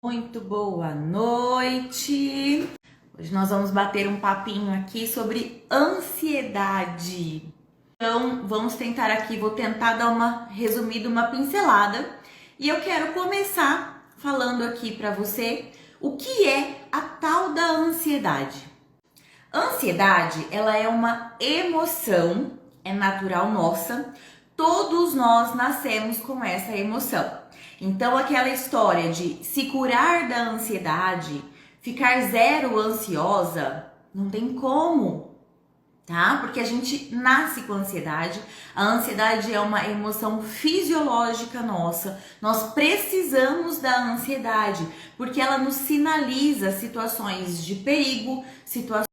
Muito boa noite! Hoje nós vamos bater um papinho aqui sobre ansiedade. Então, vamos tentar aqui, vou tentar dar uma resumida, uma pincelada. E eu quero começar falando aqui para você o que é a tal da ansiedade. Ansiedade, ela é uma emoção, é natural nossa. Todos nós nascemos com essa emoção. Então, aquela história de se curar da ansiedade, ficar zero ansiosa, não tem como, tá? Porque a gente nasce com ansiedade. A ansiedade é uma emoção fisiológica nossa. Nós precisamos da ansiedade, porque ela nos sinaliza situações de perigo, situações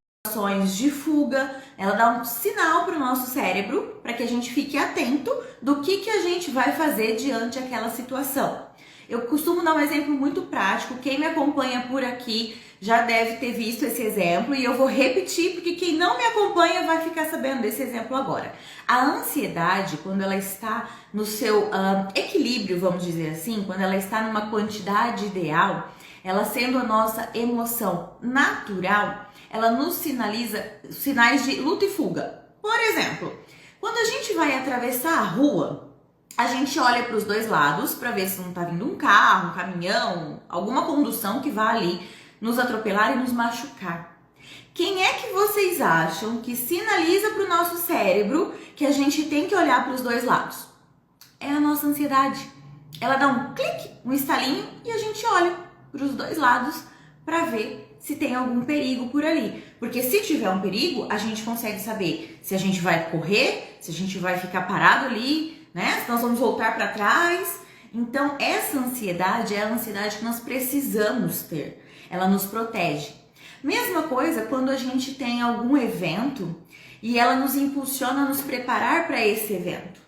de fuga, ela dá um sinal para o nosso cérebro para que a gente fique atento do que a gente vai fazer diante daquela situação. Eu costumo dar um exemplo muito prático, quem me acompanha por aqui já deve ter visto esse exemplo e eu vou repetir porque quem não me acompanha vai ficar sabendo desse exemplo agora. A ansiedade, quando ela está no seu equilíbrio, vamos dizer assim, quando ela está numa quantidade ideal, ela sendo a nossa emoção natural, ela nos sinaliza sinais de luta e fuga. Por exemplo, quando a gente vai atravessar a rua, a gente olha para os dois lados para ver se não está vindo um carro, um caminhão, alguma condução que vá ali nos atropelar e nos machucar. Quem é que vocês acham que sinaliza para o nosso cérebro que a gente tem que olhar para os dois lados? É a nossa ansiedade. Ela dá um clique, um estalinho e a gente olha para os dois lados para ver se tem algum perigo por ali. Porque se tiver um perigo, a gente consegue saber se a gente vai correr, se a gente vai ficar parado ali, né? Se nós vamos voltar para trás. Então, essa ansiedade é a ansiedade que nós precisamos ter. Ela nos protege. Mesma coisa quando a gente tem algum evento e ela nos impulsiona a nos preparar para esse evento.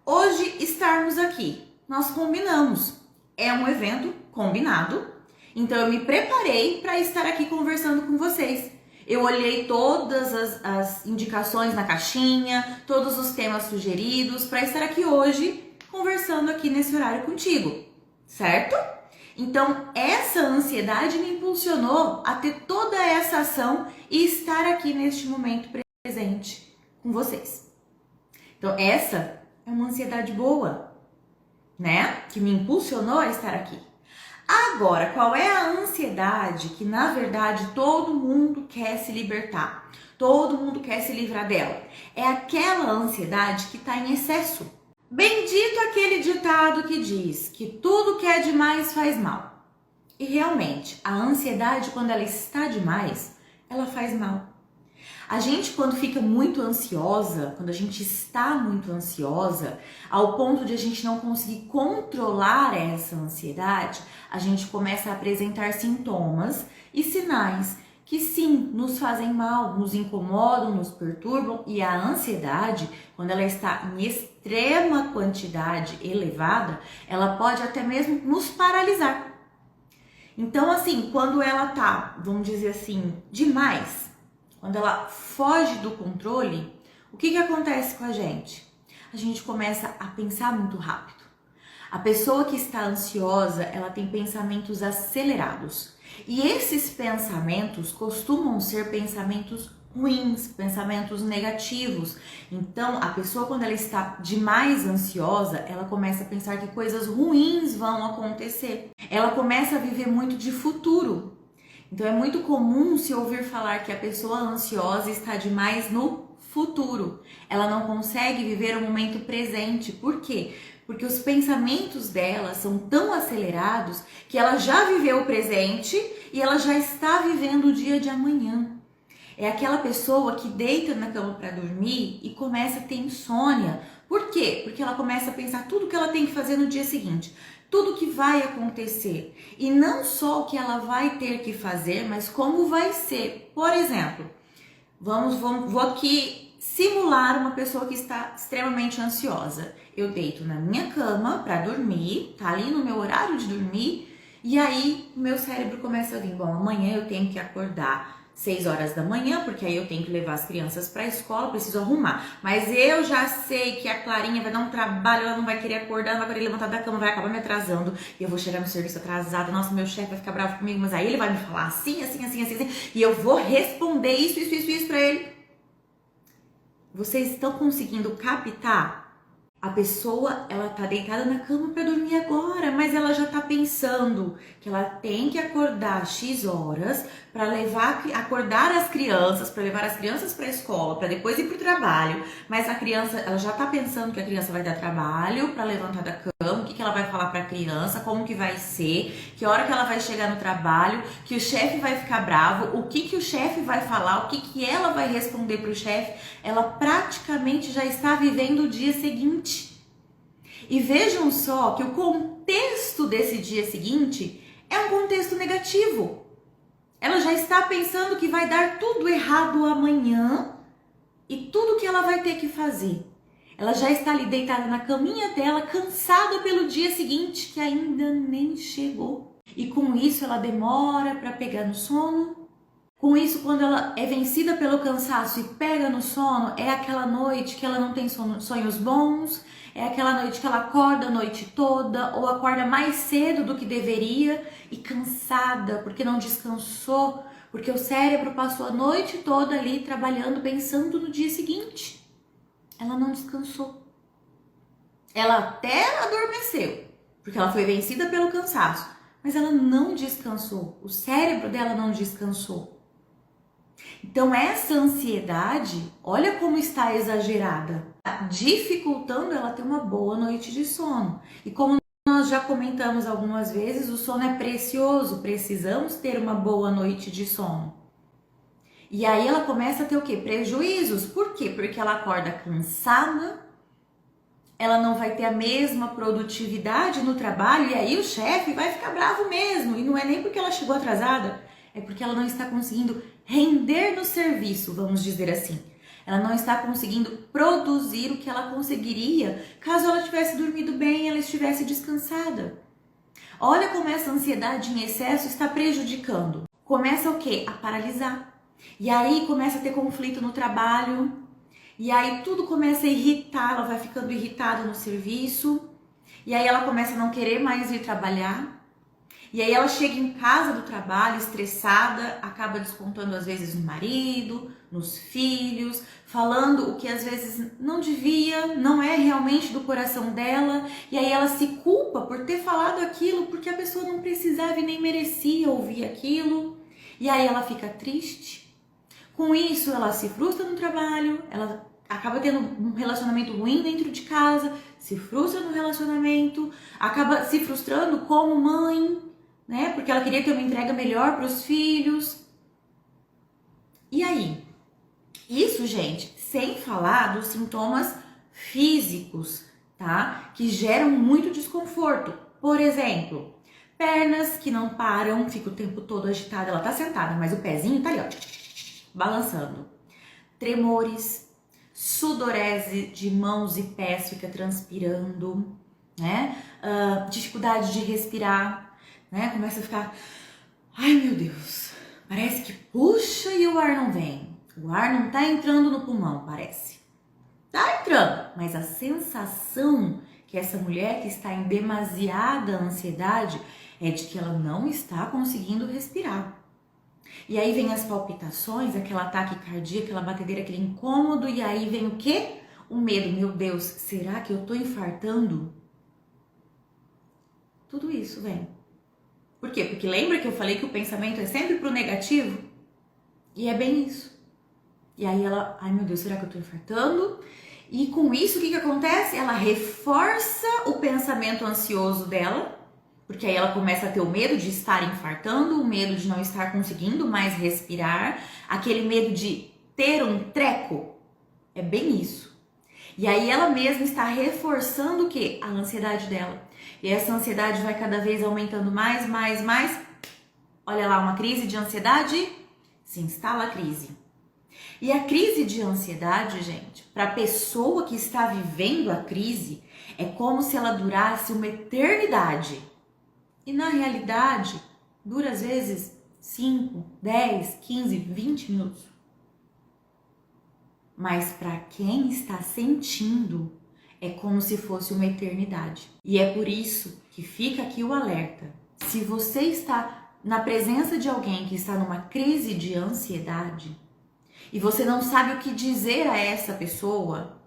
Hoje, estarmos aqui, nós combinamos. É um evento combinado. Então, eu me preparei para estar aqui conversando com vocês. Eu olhei todas as indicações na caixinha, todos os temas sugeridos para estar aqui hoje conversando aqui nesse horário contigo, certo? Então, essa ansiedade me impulsionou a ter toda essa ação e estar aqui neste momento presente com vocês. Então, essa é uma ansiedade boa, né? Que me impulsionou a estar aqui. Agora, qual é a ansiedade que, na verdade, todo mundo quer se libertar? Todo mundo quer se livrar dela. É aquela ansiedade que está em excesso. Bendito aquele ditado que diz que tudo que é demais faz mal. E realmente, a ansiedade, quando ela está demais, ela faz mal. A gente, quando fica muito ansiosa, quando a gente está muito ansiosa, ao ponto de a gente não conseguir controlar essa ansiedade, a gente começa a apresentar sintomas e sinais que sim, nos fazem mal, nos incomodam, nos perturbam, e a ansiedade, quando ela está em extrema quantidade elevada, ela pode até mesmo nos paralisar. Então, assim, quando ela tá, vamos dizer assim, demais, quando ela foge do controle, o que acontece com a gente? A gente começa a pensar muito rápido. A pessoa que está ansiosa, ela tem pensamentos acelerados. E esses pensamentos costumam ser pensamentos ruins, pensamentos negativos. Então, a pessoa, quando ela está demais ansiosa, ela começa a pensar que coisas ruins vão acontecer. Ela começa a viver muito de futuro. Então, é muito comum se ouvir falar que a pessoa ansiosa está demais no futuro. Ela não consegue viver o momento presente. Por quê? Porque os pensamentos dela são tão acelerados que ela já viveu o presente e ela já está vivendo o dia de amanhã. É aquela pessoa que deita na cama para dormir e começa a ter insônia. Por quê? Porque ela começa a pensar tudo que ela tem que fazer no dia seguinte. Tudo que vai acontecer. E não só o que ela vai ter que fazer, mas como vai ser. Por exemplo, vou aqui simular uma pessoa que está extremamente ansiosa. Eu deito na minha cama para dormir, tá ali no meu horário de dormir, e aí o meu cérebro começa a vir, bom, amanhã eu tenho que acordar 6 horas da manhã, porque aí eu tenho que levar as crianças para a escola, preciso arrumar. Mas eu já sei que a Clarinha vai dar um trabalho, ela não vai querer acordar, não vai querer levantar da cama, vai acabar me atrasando. E eu vou chegar no serviço atrasada, nossa, meu chefe vai ficar bravo comigo, mas aí ele vai me falar assim, assim, assim, assim, assim, e eu vou responder isso para ele. Vocês estão conseguindo captar? A pessoa, ela tá deitada na cama para dormir agora, mas ela já tá pensando que ela tem que acordar X horas para acordar as crianças, para levar as crianças para a escola, para depois ir pro trabalho. Mas a criança, ela já tá pensando que a criança vai dar trabalho para levantar da cama, o que ela vai falar para a criança, como que vai ser, que hora que ela vai chegar no trabalho, que o chefe vai ficar bravo, o que o chefe vai falar, o que ela vai responder pro chefe. Ela praticamente já está vivendo o dia seguinte. E vejam só que o contexto desse dia seguinte é um contexto negativo. Ela já está pensando que vai dar tudo errado amanhã e tudo que ela vai ter que fazer. Ela já está ali deitada na caminha dela, cansada pelo dia seguinte que ainda nem chegou. E com isso ela demora para pegar no sono. Com isso, quando ela é vencida pelo cansaço e pega no sono, é aquela noite que ela não tem sonhos bons, é aquela noite que ela acorda a noite toda ou acorda mais cedo do que deveria e cansada porque não descansou, porque o cérebro passou a noite toda ali trabalhando, pensando no dia seguinte. Ela não descansou. Ela até adormeceu, porque ela foi vencida pelo cansaço, mas ela não descansou. O cérebro dela não descansou. Então essa ansiedade, olha como está exagerada, dificultando ela ter uma boa noite de sono. E como nós já comentamos algumas vezes, o sono é precioso, precisamos ter uma boa noite de sono. E aí ela começa a ter o quê? Prejuízos. Por quê? Porque ela acorda cansada, ela não vai ter a mesma produtividade no trabalho e aí o chefe vai ficar bravo mesmo. E não é nem porque ela chegou atrasada, é porque ela não está conseguindo render no serviço, vamos dizer assim. Ela não está conseguindo produzir o que ela conseguiria caso ela tivesse dormido bem, ela estivesse descansada. Olha como essa ansiedade em excesso está prejudicando. Começa o quê? A paralisar. E aí começa a ter conflito no trabalho. E aí tudo começa a irritar, ela vai ficando irritada no serviço. E aí ela começa a não querer mais ir trabalhar. E aí ela chega em casa do trabalho estressada, acaba descontando às vezes no marido, nos filhos, falando o que às vezes não devia, não é realmente do coração dela. E aí ela se culpa por ter falado aquilo porque a pessoa não precisava e nem merecia ouvir aquilo. E aí ela fica triste. Com isso ela se frustra no trabalho, ela acaba tendo um relacionamento ruim dentro de casa, se frustra no relacionamento, acaba se frustrando como mãe, né? Porque ela queria ter uma entrega melhor para os filhos. E aí? Isso, gente, sem falar dos sintomas físicos, tá? Que geram muito desconforto. Por exemplo, pernas que não param, fica o tempo todo agitada. Ela tá sentada, mas o pezinho tá ali, ó, balançando. Tremores, sudorese de mãos e pés, fica transpirando, né? Dificuldade de respirar. Né? Começa a ficar, ai meu Deus, parece que puxa e o ar não vem. O ar não tá entrando no pulmão, parece. Tá entrando, mas a sensação que essa mulher que está em demasiada ansiedade é de que ela não está conseguindo respirar. E aí vem as palpitações, aquele ataque cardíaco, aquela batedeira, aquele incômodo, e aí vem o quê? O medo, meu Deus, será que eu tô infartando? Tudo isso vem. Por quê? Porque lembra que eu falei que o pensamento é sempre pro negativo? E é bem isso. E aí ela, ai meu Deus, será que eu tô infartando? E com isso, o que acontece? Ela reforça o pensamento ansioso dela, porque aí ela começa a ter o medo de estar infartando, o medo de não estar conseguindo mais respirar, aquele medo de ter um treco. É bem isso. E aí ela mesma está reforçando o quê? A ansiedade dela. E essa ansiedade vai cada vez aumentando mais. Olha lá, uma crise de ansiedade, se instala a crise. E a crise de ansiedade, gente, para a pessoa que está vivendo a crise, é como se ela durasse uma eternidade. E na realidade, dura às vezes 5, 10, 15, 20 minutos. Mas para quem está sentindo, é como se fosse uma eternidade. E é por isso que fica aqui o alerta. Se você está na presença de alguém que está numa crise de ansiedade e você não sabe o que dizer a essa pessoa,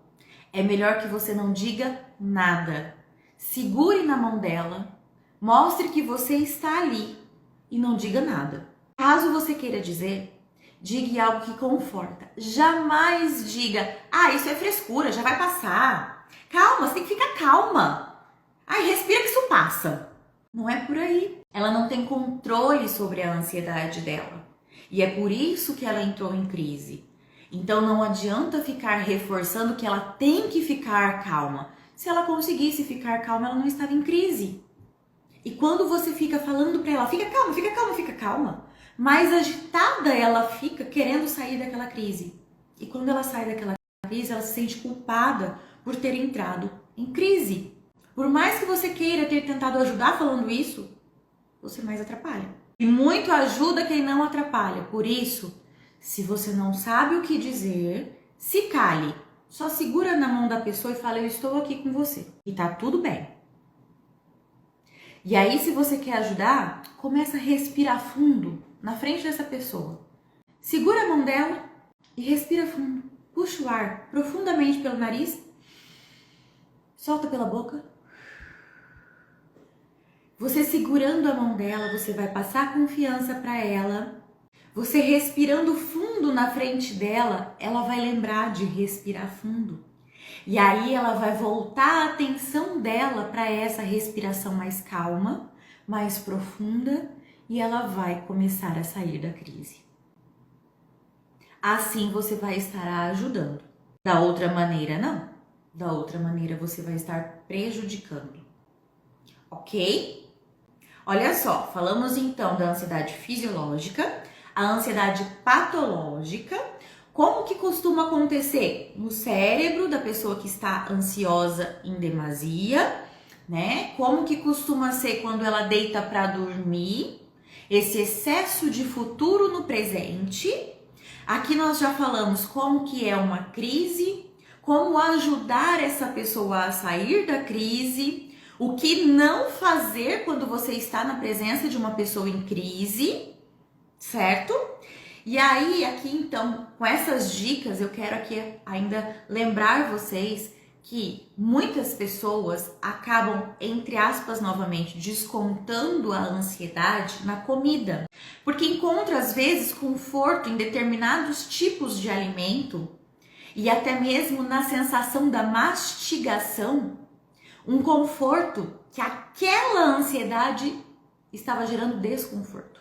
é melhor que você não diga nada. Segure na mão dela, mostre que você está ali e não diga nada. Caso você queira dizer, diga algo que conforta. Jamais diga, isso é frescura, já vai passar. Calma, você tem que ficar calma. Respira que isso passa. Não é por aí. Ela não tem controle sobre a ansiedade dela. E é por isso que ela entrou em crise. Então não adianta ficar reforçando que ela tem que ficar calma. Se ela conseguisse ficar calma, ela não estava em crise. E quando você fica falando para ela, fica calma, fica calma, fica calma, mais agitada ela fica querendo sair daquela crise. E quando ela sai daquela crise, ela se sente culpada por ter entrado em crise. Por mais que você queira ter tentado ajudar falando isso, você mais atrapalha. E muito ajuda quem não atrapalha. Por isso, se você não sabe o que dizer, se cale. Só segura na mão da pessoa e fala, eu estou aqui com você. E tá tudo bem. E aí, se você quer ajudar, começa a respirar fundo na frente dessa pessoa. Segura a mão dela e respira fundo. Puxa o ar profundamente pelo nariz. Solta pela boca. Você segurando a mão dela, você vai passar confiança para ela. Você respirando fundo na frente dela, ela vai lembrar de respirar fundo. E aí ela vai voltar a atenção dela para essa respiração mais calma, mais profunda, e ela vai começar a sair da crise. Assim você vai estar a ajudando. Da outra maneira, não. Da outra maneira, você vai estar prejudicando. Ok? Olha só, falamos então da ansiedade fisiológica, a ansiedade patológica. Como que costuma acontecer? No cérebro da pessoa que está ansiosa em demasia, né? Como que costuma ser quando ela deita para dormir? Esse excesso de futuro no presente. Aqui nós já falamos como que é uma crise, como ajudar essa pessoa a sair da crise, o que não fazer quando você está na presença de uma pessoa em crise, certo? E aí, aqui então, com essas dicas, eu quero aqui ainda lembrar vocês que muitas pessoas acabam, entre aspas, novamente, descontando a ansiedade na comida, porque encontra às vezes conforto em determinados tipos de alimento e até mesmo na sensação da mastigação, um conforto que aquela ansiedade estava gerando desconforto.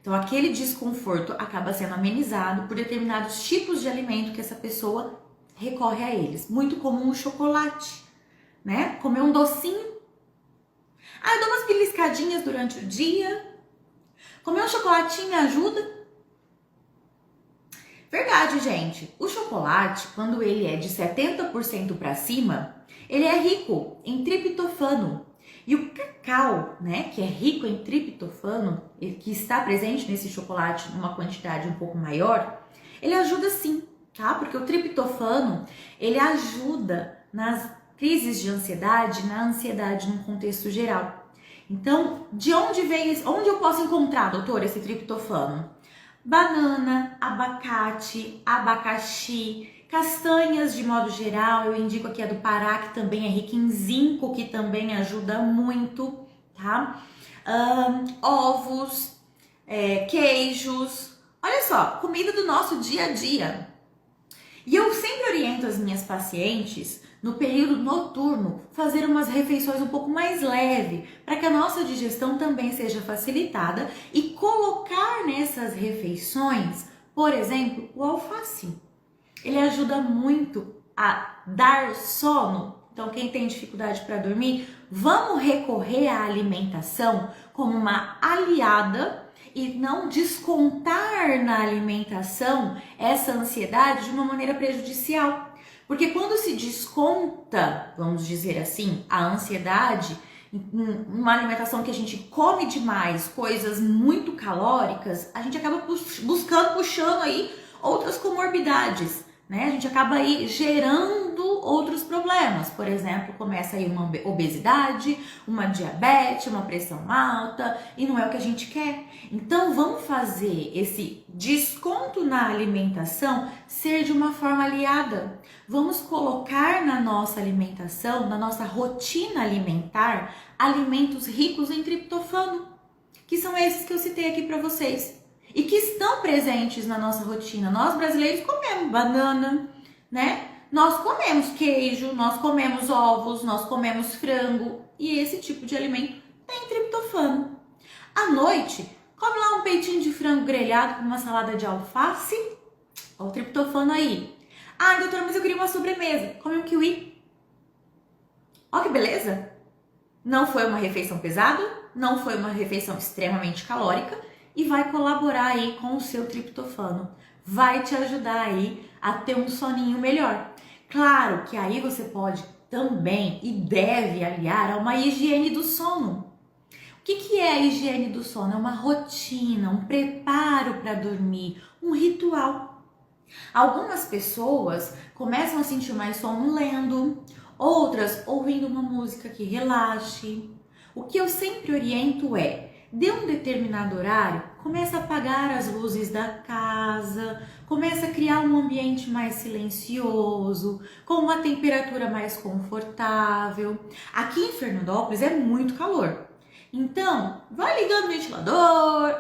Então, aquele desconforto acaba sendo amenizado por determinados tipos de alimento que essa pessoa recorre a eles. Muito comum o chocolate, né? Comer um docinho. Eu dou umas beliscadinhas durante o dia. Comer um chocolatinho ajuda. Verdade, gente. O chocolate, quando ele é de 70% para cima, ele é rico em triptofano. E o cacau, né, que é rico em triptofano, que está presente nesse chocolate numa quantidade um pouco maior, ele ajuda sim, tá? Porque o triptofano, ele ajuda nas crises de ansiedade, na ansiedade num contexto geral. Então, de onde vem, onde eu posso encontrar, doutor, esse triptofano? Banana, abacate, abacaxi, castanhas de modo geral, eu indico aqui a do Pará, que também é rica em zinco, que também ajuda muito, tá? Ovos, queijos, olha só, comida do nosso dia a dia. E eu sempre oriento as minhas pacientes, no período noturno, fazer umas refeições um pouco mais leves, para que a nossa digestão também seja facilitada e colocar nessas refeições, por exemplo, o alface. Ele ajuda muito a dar sono. Então, quem tem dificuldade para dormir, vamos recorrer à alimentação como uma aliada e não descontar na alimentação essa ansiedade de uma maneira prejudicial. Porque quando se desconta, vamos dizer assim, a ansiedade uma alimentação que a gente come demais, coisas muito calóricas, a gente acaba puxando aí outras comorbidades, né? A gente acaba aí gerando outros problemas. Por exemplo, começa aí uma obesidade, uma diabetes, uma pressão alta, e não é o que a gente quer. Então vamos fazer esse desconto na alimentação ser de uma forma aliada. Vamos colocar na nossa alimentação, na nossa rotina alimentar, alimentos ricos em triptofano, que são esses que eu citei aqui para vocês e que estão presentes na nossa rotina. Nós brasileiros comemos banana, né? Nós comemos queijo, nós comemos ovos, nós comemos frango, e esse tipo de alimento tem triptofano. À noite, come lá um peitinho de frango grelhado com uma salada de alface. Olha o triptofano aí. Ah, doutora, mas eu queria uma sobremesa. Come um kiwi. Olha que beleza. Não foi uma refeição pesada, não foi uma refeição extremamente calórica e vai colaborar aí com o seu triptofano. Vai te ajudar aí a ter um soninho melhor. Claro que aí você pode também e deve aliar a uma higiene do sono. O que é a higiene do sono? É uma rotina, um preparo para dormir, um ritual. Algumas pessoas começam a sentir mais sono lendo, outras ouvindo uma música que relaxe. O que eu sempre oriento é, de um determinado horário, começa a apagar as luzes da casa, começa a criar um ambiente mais silencioso, com uma temperatura mais confortável. Aqui em Fernandópolis é muito calor. Então, vai ligando o ventilador,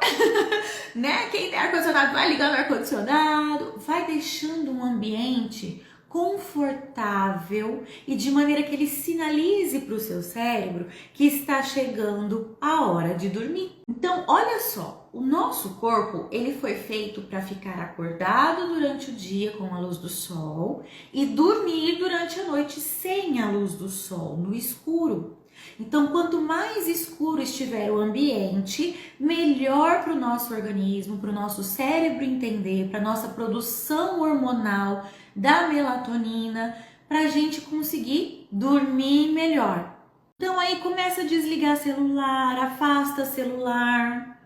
né? Quem tem ar-condicionado vai ligando o ar-condicionado, vai deixando um ambiente confortável e de maneira que ele sinalize para o seu cérebro que está chegando a hora de dormir. Então, olha só, o nosso corpo ele foi feito para ficar acordado durante o dia com a luz do sol e dormir durante a noite sem a luz do sol, no escuro. Então, quanto mais escuro estiver o ambiente, melhor para o nosso organismo, para o nosso cérebro entender, para a nossa produção hormonal da melatonina, para a gente conseguir dormir melhor. Então, aí começa a desligar celular, afasta celular,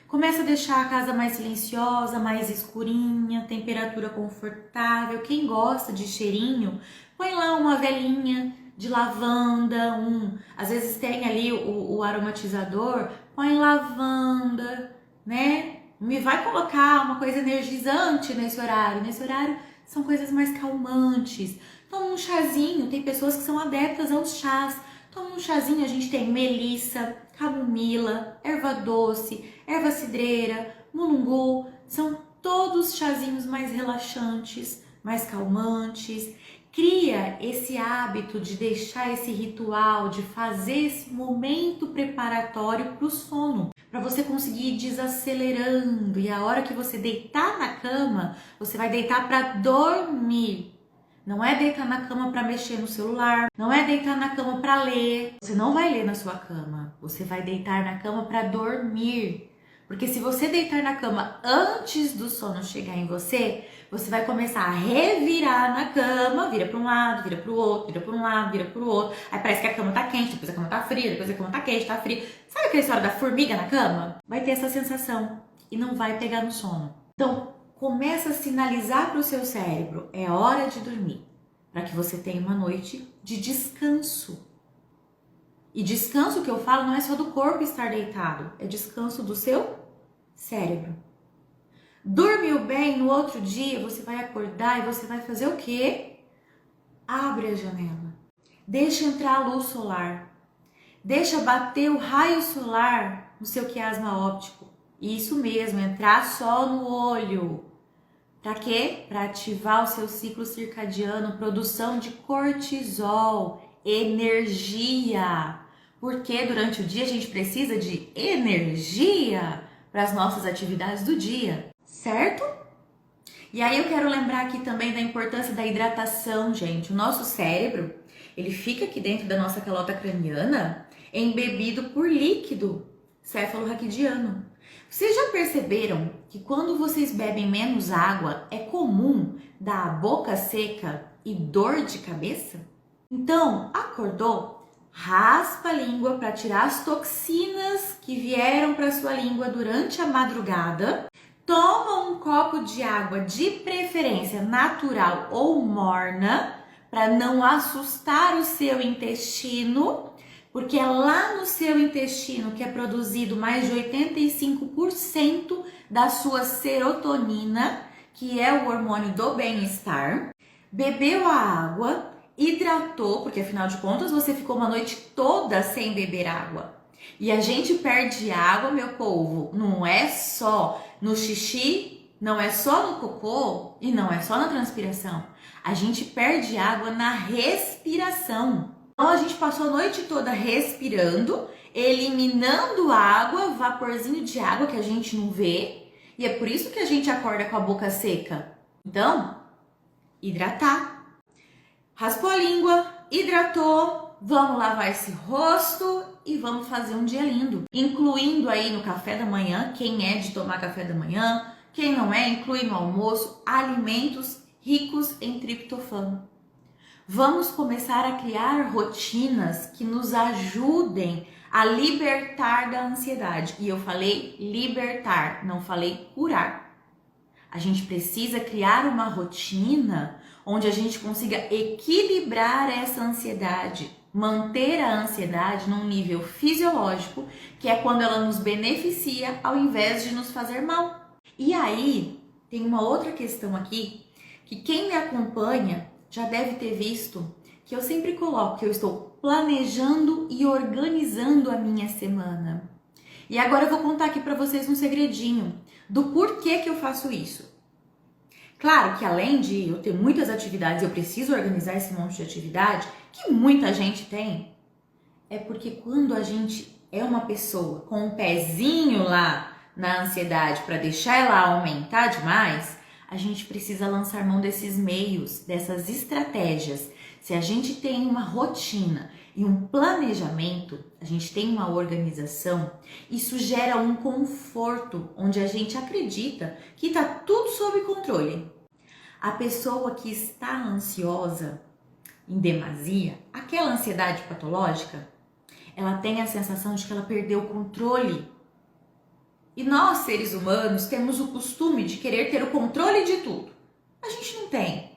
começa a deixar a casa mais silenciosa, mais escurinha, temperatura confortável. Quem gosta de cheirinho, põe lá uma velinha de lavanda, às vezes tem ali o aromatizador, põe lavanda, né? Me vai colocar uma coisa energizante nesse horário. Nesse horário são coisas mais calmantes. Toma um chazinho, tem pessoas que são adeptas aos chás. Toma um chazinho, a gente tem melissa, camomila, erva doce, erva cidreira, mulungu. São todos chazinhos mais relaxantes, mais calmantes. Cria esse hábito de deixar esse ritual, de fazer esse momento preparatório para o sono, para você conseguir ir desacelerando, e a hora que você deitar na cama, você vai deitar para dormir. Não é deitar na cama para mexer no celular, não é deitar na cama para ler. Você não vai ler na sua cama, você vai deitar na cama para dormir. Porque se você deitar na cama antes do sono chegar em você, você vai começar a revirar na cama, vira para um lado, vira para o outro, vira para um lado, vira para o outro. Aí parece que a cama tá quente, depois a cama tá fria, depois a cama tá quente, tá fria. Sabe aquela história da formiga na cama? Vai ter essa sensação e não vai pegar no sono. Então, começa a sinalizar para o seu cérebro, é hora de dormir, para que você tenha uma noite de descanso. E descanso que eu falo não é só do corpo estar deitado, é descanso do seu cérebro. Dormiu bem, no outro dia você vai acordar e você vai fazer o quê? Abre a janela, deixa entrar a luz solar, deixa bater o raio solar no seu quiasma óptico. Isso mesmo, entrar só no olho. Para quê? Para ativar o seu ciclo circadiano, produção de cortisol, energia. Porque durante o dia a gente precisa de energia para as nossas atividades do dia, certo? E aí eu quero lembrar aqui também da importância da hidratação, gente. O nosso cérebro, ele fica aqui dentro da nossa calota craniana embebido por líquido céfalo-raquidiano. Vocês já perceberam que quando vocês bebem menos água, é comum dar a boca seca e dor de cabeça? Então, acordou? raspa a língua para tirar as toxinas que vieram para sua língua durante a madrugada. Toma um copo de água, de preferência natural ou morna, para não assustar o seu intestino, porque é lá no seu intestino que é produzido mais de 85% da sua serotonina, que é o hormônio do bem-estar. Bebeu a água, hidratou, porque afinal de contas você ficou uma noite toda sem beber água. E a gente perde água, meu povo, não é só no xixi, não é só no cocô e não é só na transpiração. A gente perde água na respiração. Então a gente passou a noite toda respirando, eliminando água, vaporzinho de água que a gente não vê, e é por isso que a gente acorda com a boca seca. Então, hidratar. Raspou a língua, hidratou, vamos lavar esse rosto e vamos fazer um dia lindo. Incluindo aí no café da manhã, quem é de tomar café da manhã, quem não é, inclui no almoço, alimentos ricos em triptofano. Vamos começar a criar rotinas que nos ajudem a libertar da ansiedade. E eu falei libertar, não falei curar. A gente precisa criar uma rotina onde a gente consiga equilibrar essa ansiedade, manter a ansiedade num nível fisiológico, que é quando ela nos beneficia ao invés de nos fazer mal. E aí, tem uma outra questão aqui, que quem me acompanha já deve ter visto, que eu sempre coloco que eu estou planejando e organizando a minha semana. E agora eu vou contar aqui para vocês um segredinho do porquê que eu faço isso. Claro que além de eu ter muitas atividades, eu preciso organizar esse monte de atividade, que muita gente tem, é porque quando a gente é uma pessoa com um pezinho lá na ansiedade para deixar ela aumentar demais, a gente precisa lançar mão desses meios, dessas estratégias. Se a gente tem uma rotina e um planejamento, a gente tem uma organização, isso gera um conforto onde a gente acredita que está tudo sob controle. A pessoa que está ansiosa em demasia, aquela ansiedade patológica, ela tem a sensação de que ela perdeu o controle. E nós, seres humanos, temos o costume de querer ter o controle de tudo. A gente não tem,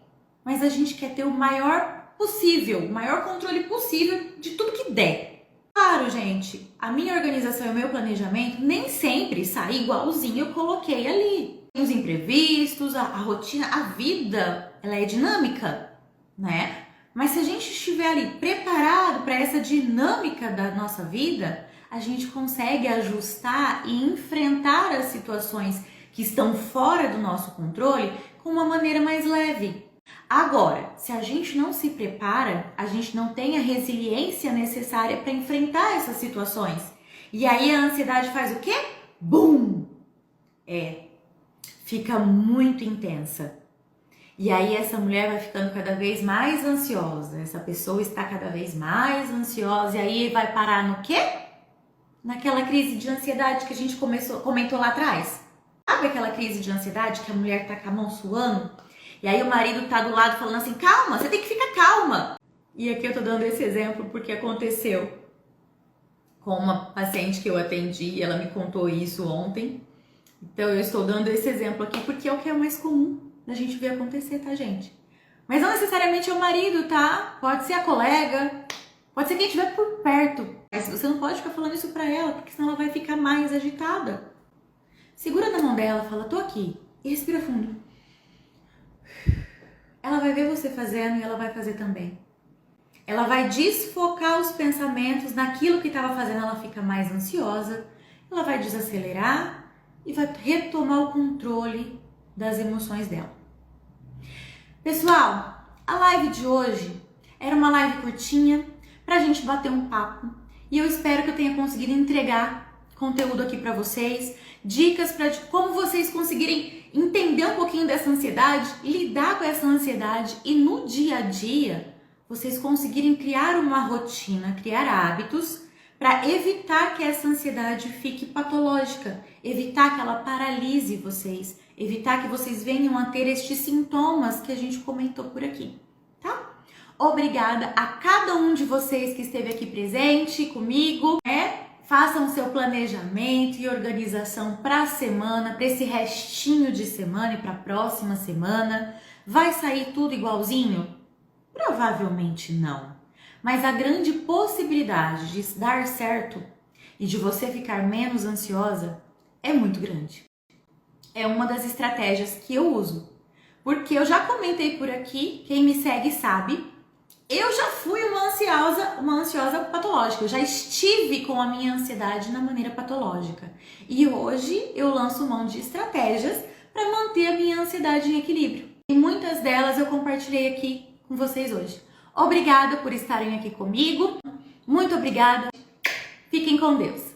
mas a gente quer ter o maior possível, o maior controle possível de tudo que der. Claro, gente, a minha organização e o meu planejamento nem sempre sai igualzinho eu coloquei ali. Tem os imprevistos, a rotina, a vida, ela é dinâmica, né? Mas se a gente estiver ali preparado para essa dinâmica da nossa vida, a gente consegue ajustar e enfrentar as situações que estão fora do nosso controle com uma maneira mais leve. Agora, se a gente não se prepara, a gente não tem a resiliência necessária para enfrentar essas situações. E aí a ansiedade faz o quê? Bum! Fica muito intensa. E aí essa mulher vai ficando cada vez mais ansiosa, essa pessoa está cada vez mais ansiosa, e aí vai parar no quê? Naquela crise de ansiedade que a gente comentou lá atrás. Sabe aquela crise de ansiedade que a mulher tá com a mão suando? E aí o marido tá do lado falando assim, calma, você tem que ficar calma. E aqui eu tô dando esse exemplo porque aconteceu com uma paciente que eu atendi, ela me contou isso ontem. Então eu estou dando esse exemplo aqui porque é o que é mais comum da gente ver acontecer, tá, gente? Mas não necessariamente é o marido, tá? Pode ser a colega, pode ser quem estiver por perto. Mas você não pode ficar falando isso pra ela, porque senão ela vai ficar mais agitada. Segura na mão dela, fala, tô aqui. E respira fundo. Ela vai ver você fazendo e ela vai fazer também. Ela vai desfocar os pensamentos naquilo que estava fazendo ela fica mais ansiosa. Ela vai desacelerar e vai retomar o controle das emoções dela. Pessoal, a live de hoje era uma live curtinha pra gente bater um papo. E eu espero que eu tenha conseguido entregar conteúdo aqui para vocês, dicas para como vocês conseguirem entender um pouquinho dessa ansiedade, lidar com essa ansiedade e no dia a dia vocês conseguirem criar uma rotina, criar hábitos para evitar que essa ansiedade fique patológica, evitar que ela paralise vocês, evitar que vocês venham a ter estes sintomas que a gente comentou por aqui, tá? Obrigada a cada um de vocês que esteve aqui presente comigo, Façam seu planejamento e organização para a semana, para esse restinho de semana e para a próxima semana. Vai sair tudo igualzinho? Provavelmente não. Mas a grande possibilidade de dar certo e de você ficar menos ansiosa é muito grande. É uma das estratégias que eu uso. Porque eu já comentei por aqui, quem me segue sabe, eu já fui uma ansiosa patológica, eu já estive com a minha ansiedade na maneira patológica. E hoje eu lanço mão de estratégias para manter a minha ansiedade em equilíbrio. E muitas delas eu compartilhei aqui com vocês hoje. Obrigada por estarem aqui comigo, muito obrigada, fiquem com Deus.